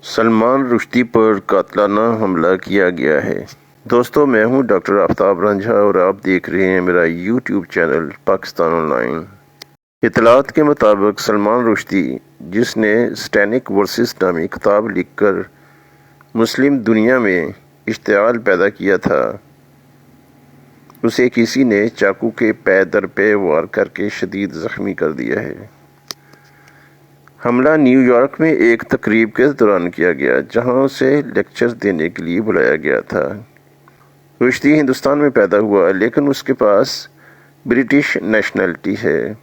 سلمان رشدی پر قاتلانہ حملہ کیا گیا ہے۔ دوستو، میں ہوں ڈاکٹر آفتاب رنجھا اور آپ دیکھ رہے ہیں میرا YouTube channel Pakistan on line. اطلاعات کے مطابق سلمان رشدی، جس نے سٹینک ورسز نامی کتاب لکھ کر مسلم دنیا میں اشتعال پیدا کیا تھا، اسے کسی نے چاقو کے پے در پے وار کر کے شدید زخمی کر دیا ہے۔ حملہ نیو یارک میں ایک تقریب کے دوران کیا گیا، جہاں اسے لیکچر دینے کے لیے بلایا گیا تھا۔ رشدی ہندوستان میں پیدا ہوا، لیکن اس کے پاس برٹش نیشنلٹی ہے۔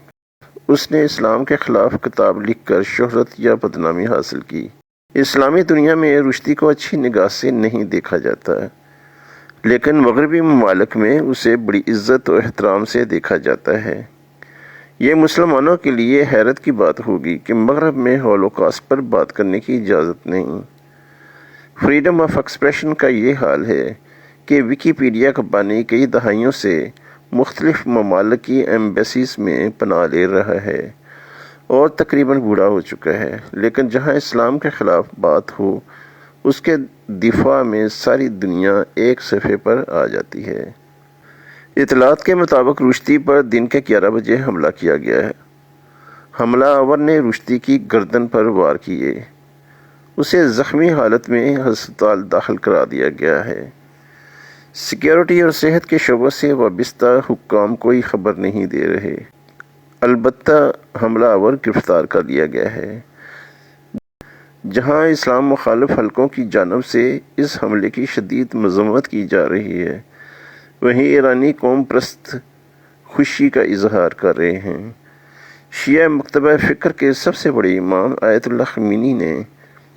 اس نے اسلام کے خلاف کتاب لکھ کر شہرت یا بدنامی حاصل کی۔ اسلامی دنیا میں رشدی کو اچھی نگاہ سے نہیں دیکھا جاتا، لیکن مغربی ممالک میں اسے بڑی عزت و احترام سے دیکھا جاتا ہے۔ یہ مسلمانوں کے لیے حیرت کی بات ہوگی کہ مغرب میں ہولوکاسٹ پر بات کرنے کی اجازت نہیں۔ فریڈم آف ایکسپریشن کا یہ حال ہے کہ ویکیپیڈیا کا بانی کئی دہائیوں سے مختلف ممالک کی ایمبیسیز میں پناہ لے رہا ہے اور تقریباً بوڑھا ہو چکا ہے، لیکن جہاں اسلام کے خلاف بات ہو، اس کے دفاع میں ساری دنیا ایک صفحے پر آ جاتی ہے۔ اطلاعات کے مطابق رشدی پر دن کے 11 بجے حملہ کیا گیا ہے۔ حملہ آور نے رشدی کی گردن پر وار کیے۔ اسے زخمی حالت میں ہسپتال داخل کرا دیا گیا ہے۔ سیکیورٹی اور صحت کے شعبوں سے وابستہ حکام کوئی خبر نہیں دے رہے۔ البتہ حملہ آور گرفتار کر لیا گیا ہے۔ جہاں اسلام مخالف حلقوں کی جانب سے اس حملے کی شدید مذمت کی جا رہی ہے، وہیں ایرانی قوم پرست خوشی کا اظہار کر رہے ہیں۔ شیعہ مکتبہ فکر کے سب سے بڑے امام آیت اللہ خمینی نے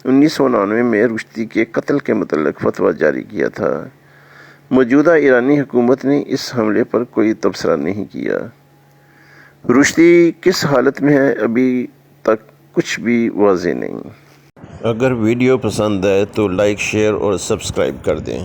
1999 میں رشدی کے قتل کے متعلق فتویٰ جاری کیا تھا۔ موجودہ ایرانی حکومت نے اس حملے پر کوئی تبصرہ نہیں کیا۔ رشدی کس حالت میں ہے، ابھی تک کچھ بھی واضح نہیں۔ اگر ویڈیو پسند آئے تو لائک، شیئر اور سبسکرائب کر دیں۔